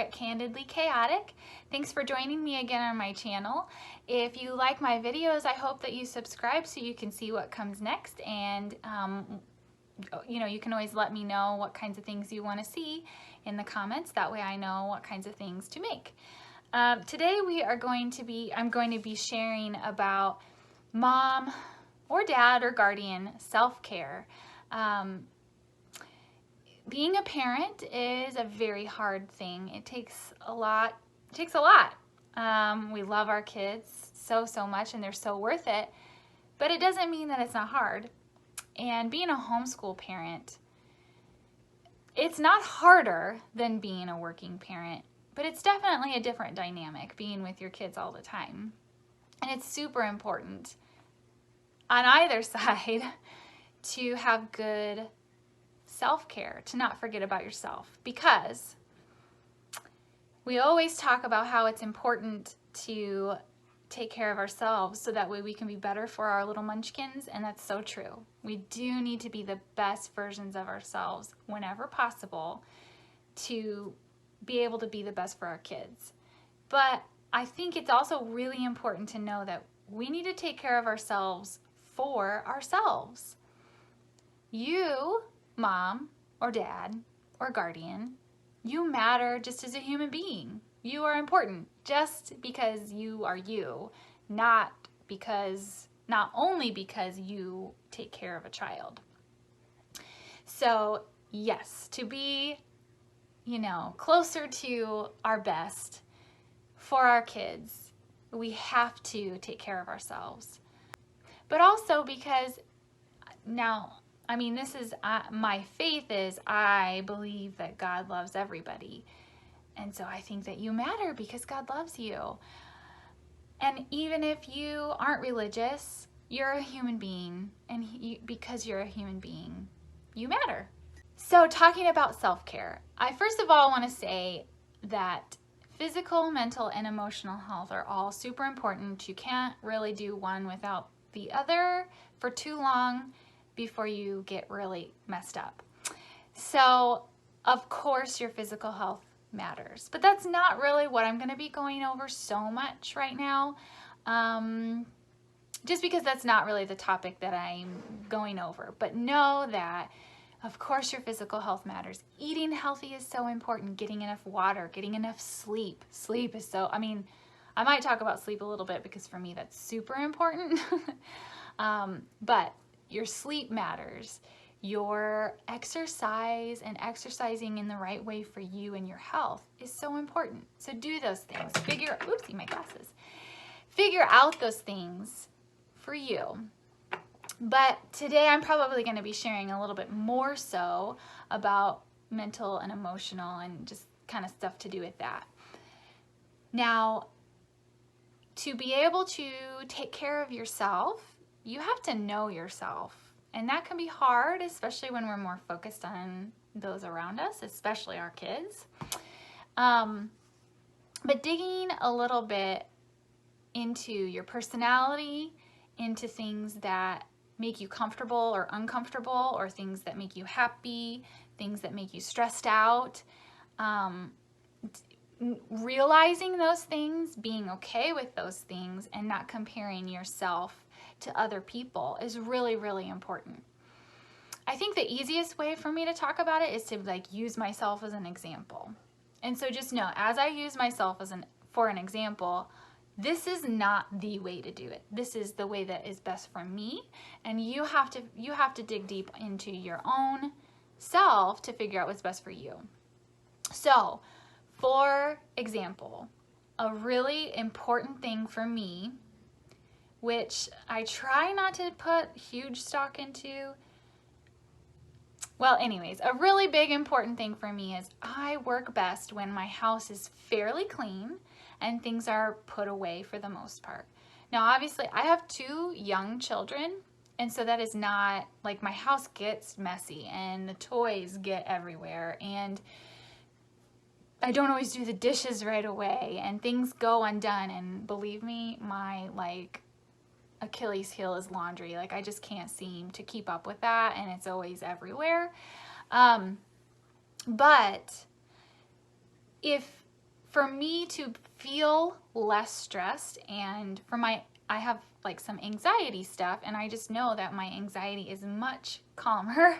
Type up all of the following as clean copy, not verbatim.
at Candidly Chaotic. Thanks for joining me again on my channel. If you like my videos, I hope that you subscribe so you can see what comes next, and you can always let me know what kinds of things you want to see in the comments. That way I know what kinds of things to make. Today I'm going to be sharing about mom or dad or guardian self-care. Being a parent is a very hard thing. It takes a lot. We love our kids so much, and they're so worth it, but it doesn't mean that it's not hard. And being a homeschool parent, it's not harder than being a working parent, but it's definitely a different dynamic being with your kids all the time. And it's super important on either side to have good self-care, to not forget about yourself, because we always talk about how it's important to take care of ourselves so that way we can be better for our little munchkins, and that's so true. We do need to be the best versions of ourselves whenever possible to be able to be the best for our kids. But I think it's also really important to know that we need to take care of ourselves for ourselves. You, mom or dad or guardian, you matter just as a human being. You are important just because you are you, not only because you take care of a child. So yes, to be, closer to our best for our kids, we have to take care of ourselves. But also because my faith is I believe that God loves everybody. And so I think that you matter because God loves you. And even if you aren't religious, you're a human being. And because you're a human being, you matter. So talking about self-care, I first of all want to say that physical, mental, and emotional health are all super important. You can't really do one without the other for too long before you get really messed up. So, of course, your physical health matters, but that's not really what I'm going to be going over so much right now, just because that's not really the topic that I'm going over. But know that, of course, your physical health matters. Eating healthy is so important. Getting enough water, getting enough sleep. Sleep is I might talk about sleep a little bit because for me that's super important. But your sleep matters. Your exercise and exercising in the right way for you and your health is so important. So do those things. Figure out those things for you. But today I'm probably going to be sharing a little bit more so about mental and emotional and just kind of stuff to do with that. Now, to be able to take care of yourself, you have to know yourself. And that can be hard, especially when we're more focused on those around us, especially our kids. But digging a little bit into your personality, into things that make you comfortable or uncomfortable, or things that make you happy, things that make you stressed out, realizing those things, being okay with those things, and not comparing yourself to other people is really, really important. I think the easiest way for me to talk about it is to use myself as an example. And so just know, as I use myself for an example, this is not the way to do it. This is the way that is best for me, and you have to dig deep into your own self to figure out what's best for you. So, for example, a really important thing for me, which I try not to put huge stock into. Well, anyways, a really big important thing for me is I work best when my house is fairly clean and things are put away for the most part. Now, obviously, I have 2 young children, and so that is not, my house gets messy and the toys get everywhere, and I don't always do the dishes right away, and things go undone, and believe me, my, Achilles heel is laundry. I just can't seem to keep up with that, and it's always everywhere. But if for me to feel less stressed, and I have like some anxiety stuff, and I just know that my anxiety is much calmer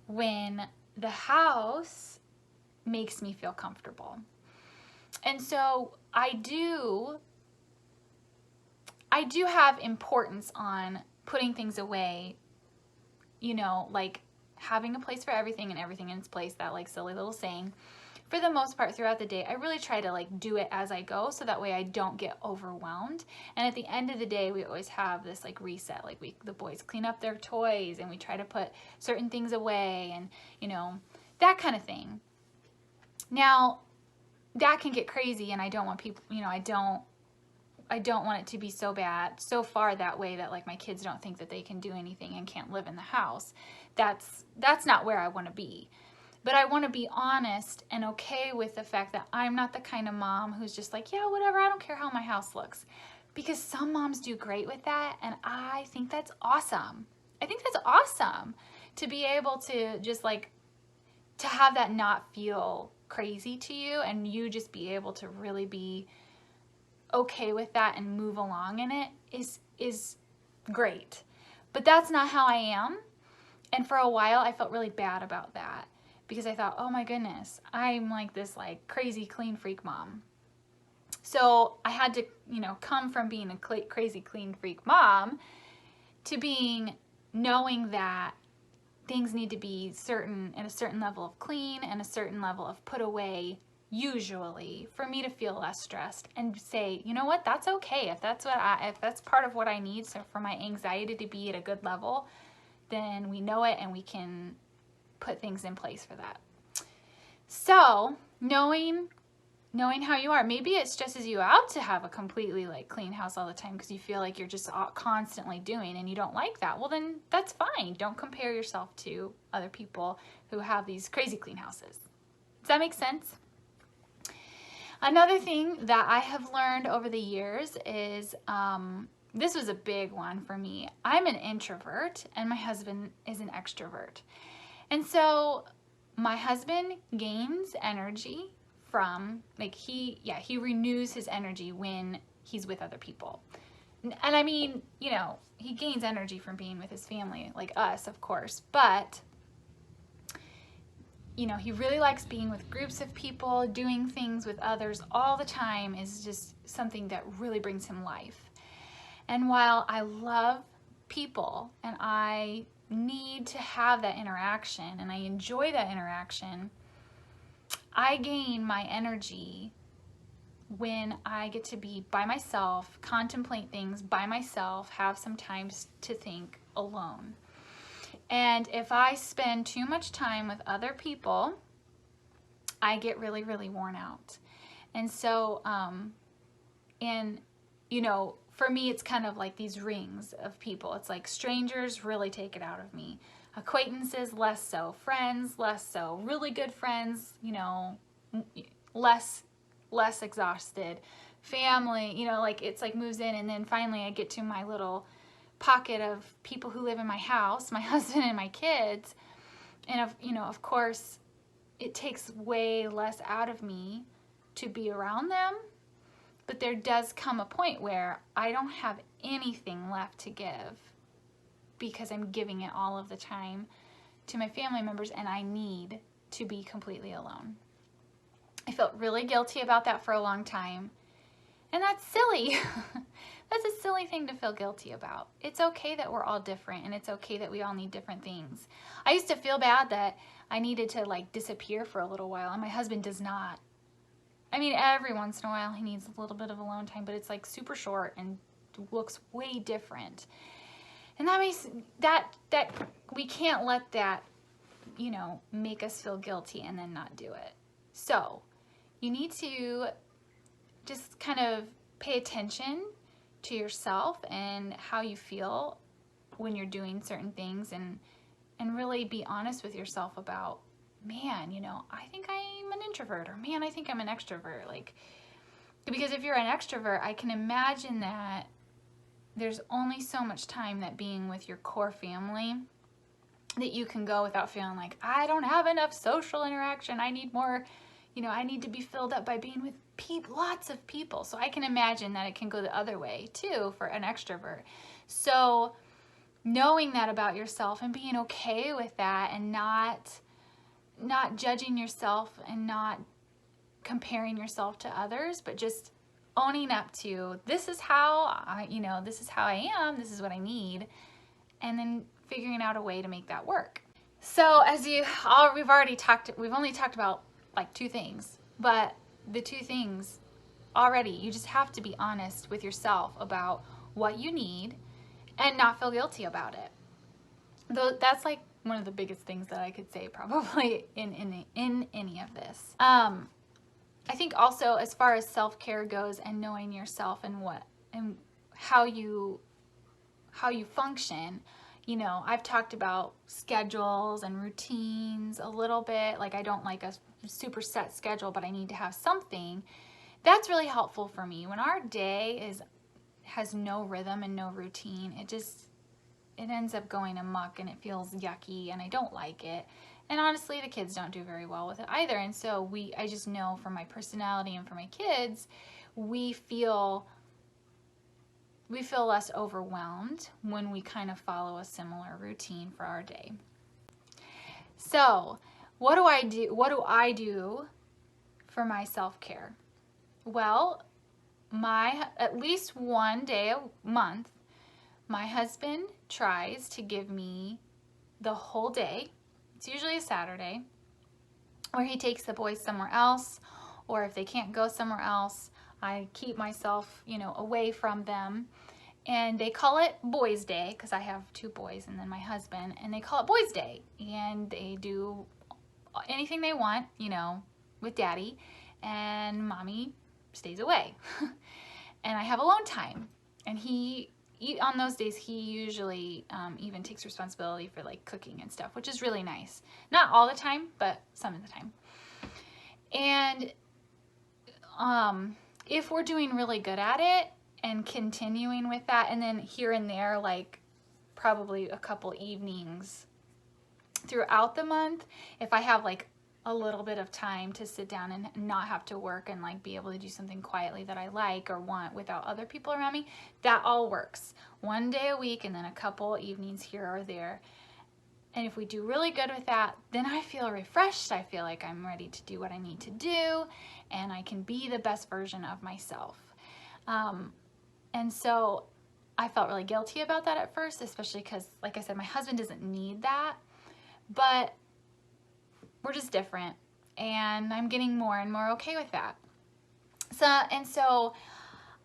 when the house makes me feel comfortable. And so I do have importance on putting things away, you know, like having a place for everything and everything in its place, that like silly little saying. For the most part throughout the day, I really try to like do it as I go, so that way I don't get overwhelmed. And at the end of the day, we always have this like reset, like the boys clean up their toys and we try to put certain things away, and you know, that kind of thing. Now, that can get crazy, and I don't want people, you know, I don't want it to be so bad, so far that way that like my kids don't think that they can do anything and can't live in the house. That's not where I want to be. But I want to be honest and okay with the fact that I'm not the kind of mom who's just like, yeah, whatever, I don't care how my house looks. Because some moms do great with that, and I think that's awesome. I think that's awesome to be able to just like, to have that not feel crazy to you, and you just be able to really be okay with that and move along in it is great. But that's not how I am. And for a while I felt really bad about that, because I thought, oh my goodness, I'm like this like crazy clean freak mom. So I had to, you know, come from being a crazy clean freak mom to knowing that things need to be at a certain level of clean and a certain level of put away, usually, for me to feel less stressed, and say, you know what, that's okay. If that's part of what I need, so for my anxiety to be at a good level, then we know it and we can put things in place for that. So knowing how you are, maybe it stresses you out to have a completely like clean house all the time because you feel like you're just constantly doing, and you don't like that. Well, then that's fine. Don't compare yourself to other people who have these crazy clean houses. Does that make sense? Another thing that I have learned over the years is, this was a big one for me. I'm an introvert and my husband is an extrovert. And so my husband gains energy from, like, he renews his energy when he's with other people. And I mean, you know, he gains energy from being with his family, like us, of course, but you know, he really likes being with groups of people, doing things with others all the time is just something that really brings him life. And while I love people and I need to have that interaction and I enjoy that interaction, I gain my energy when I get to be by myself, contemplate things by myself, have some time to think alone. And if I spend too much time with other people, I get really, really worn out. And so, and you know, for me, it's kind of like these rings of people. It's like strangers really take it out of me. Acquaintances, less so. Friends, less so. Really good friends, you know, less exhausted. Family, you know, like it's like moves in, and then finally I get to my little pocket of people who live in my house, my husband and my kids, and you know, of course, it takes way less out of me to be around them, but there does come a point where I don't have anything left to give because I'm giving it all of the time to my family members, and I need to be completely alone. I felt really guilty about that for a long time, and that's silly. That's a silly thing to feel guilty about. It's okay that we're all different, and it's okay that we all need different things. I used to feel bad that I needed to like disappear for a little while, and my husband does not. I mean, every once in a while he needs a little bit of alone time, but it's like super short and looks way different. And that means that we can't let that, you know, make us feel guilty and then not do it. So you need to just kind of pay attention to yourself and how you feel when you're doing certain things, and really be honest with yourself about, man, you know, I think I'm an introvert, or man, I think I'm an extrovert. Like, because if you're an extrovert, I can imagine that there's only so much time that being with your core family that you can go without feeling like, I don't have enough social interaction, I need more, I need to be filled up by being with lots of people. So I can imagine that it can go the other way too for an extrovert. So knowing that about yourself and being okay with that, and not judging yourself and not comparing yourself to others, but just owning up to, this is how I am, this is what I need, and then figuring out a way to make that work. So we've only talked about like 2 things, but the 2 things already, you just have to be honest with yourself about what you need and not feel guilty about it. Though that's like one of the biggest things that I could say probably in any of this. I think also, as far as self-care goes and knowing yourself and how you function, I've talked about schedules and routines a little bit. Like, I don't like a super set schedule, but I need to have something. That's really helpful for me. When our day has no rhythm and no routine, it ends up going amok and it feels yucky and I don't like it. And honestly, the kids don't do very well with it either. And so I just know from my personality and for my kids, we feel less overwhelmed when we kind of follow a similar routine for our day. So what do I do for my self-care? Well, at least one day a month, my husband tries to give me the whole day. It's usually a Saturday, where he takes the boys somewhere else, or if they can't go somewhere else, I keep myself, away from them. And they call it Boys Day, because I have 2 boys and then my husband, and they call it Boys Day. And they do anything they want, with Daddy, and Mommy stays away. And I have alone time. And on those days, he usually even takes responsibility for like cooking and stuff, which is really nice. Not all the time, but some of the time. And if we're doing really good at it and continuing with that, and then here and there, like probably a couple evenings throughout the month, if I have like a little bit of time to sit down and not have to work and like be able to do something quietly that I like or want without other people around me, that all works. One day a week and then a couple evenings here or there. And if we do really good with that, then I feel refreshed. I feel like I'm ready to do what I need to do, and I can be the best version of myself. And so I felt really guilty about that at first, especially because, like I said, my husband doesn't need that, but we're just different, and I'm getting more and more okay with that. So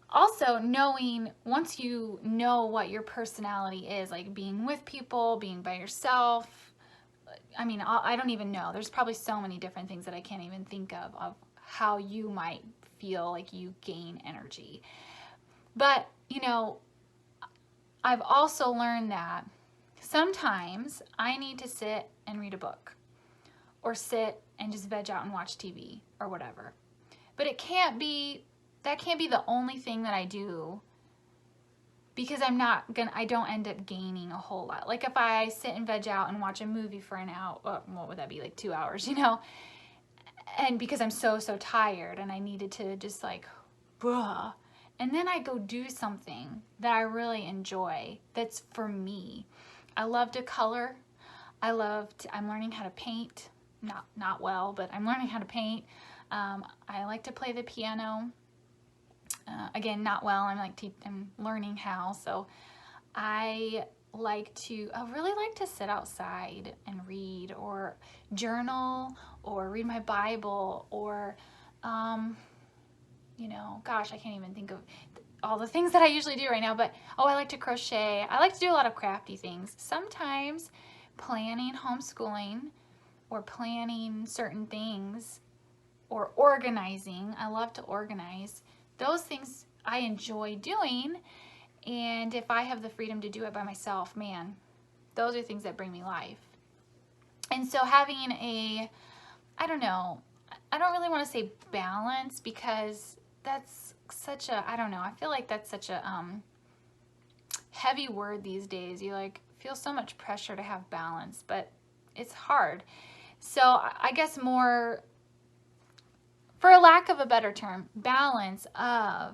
also knowing, once you know what your personality is, like being with people, being by yourself, I don't even know. There's probably so many different things that I can't even think of how you might feel like you gain energy. But, I've also learned that sometimes I need to sit and read a book, or sit and just veg out and watch TV or whatever. But that can't be the only thing that I do, because I don't end up gaining a whole lot. Like if I sit and veg out and watch a movie for an hour, what would that be, like 2 hours, and because I'm so tired and I needed to just like, bruh. And then I go do something that I really enjoy, that's for me. I love to color. I'm learning how to paint. Not well, but I'm learning how to paint. I like to play the piano. Again, not well. I'm learning how. So I really like to sit outside and read, or journal, or read my Bible, or gosh, I can't even think of all the things that I usually do right now, but I like to crochet. I like to do a lot of crafty things. Sometimes planning homeschooling, or planning certain things, or organizing. I love to organize. Those things I enjoy doing, and if I have the freedom to do it by myself, man, those are things that bring me life. And so having I don't really want to say balance, because that's such a, I feel like that's such a heavy word these days. You feel so much pressure to have balance, but it's hard. So I guess more for a lack of a better term, balance of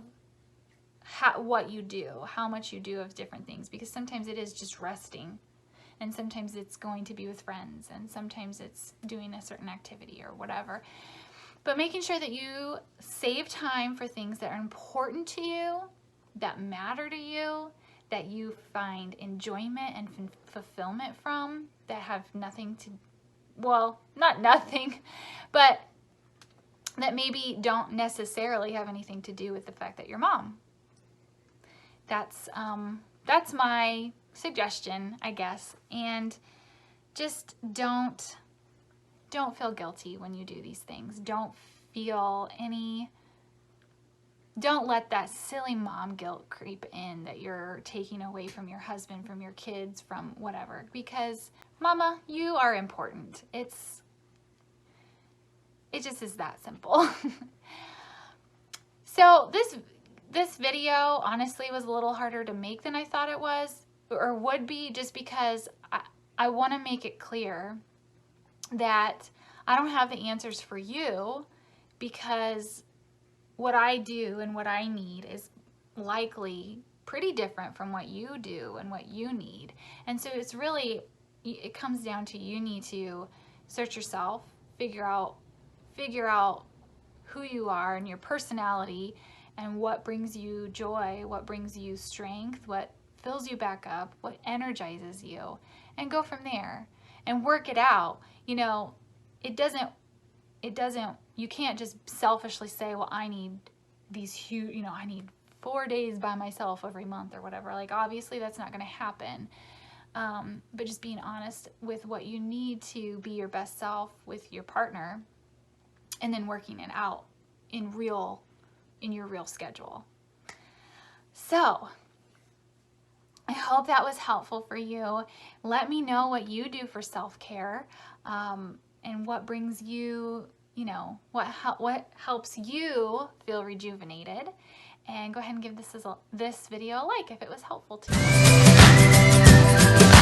what you do, how much you do of different things, because sometimes it is just resting, and sometimes it's going to be with friends, and sometimes it's doing a certain activity or whatever. But making sure that you save time for things that are important to you, that matter to you, that you find enjoyment and fulfillment from, that have nothing to, well, not nothing, but that maybe don't necessarily have anything to do with the fact that you're mom. That's my suggestion, I guess. And just don't feel guilty when you do these things. Don't let that silly mom guilt creep in that you're taking away from your husband, from your kids, from whatever. Because mama, you are important. It just is that simple. So this video honestly was a little harder to make than I thought it was, or would be, just because I want to make it clear that I don't have the answers for you, because what I do and what I need is likely pretty different from what you do and what you need. And so it's really, it comes down to, you need to search yourself, figure out who you are and your personality, and what brings you joy, what brings you strength, what fills you back up, what energizes you, and go from there and work it out. You know, it doesn't, you can't just selfishly say, well, I need these huge, you know, I need 4 days by myself every month or whatever. Like, obviously that's not going to happen. But just being honest with what you need to be your best self with your partner, and then working it out in your real schedule. So I hope that was helpful for you. Let me know what you do for self-care, and what brings you, you know, what helps you feel rejuvenated. And go ahead and give this video a like if it was helpful to you.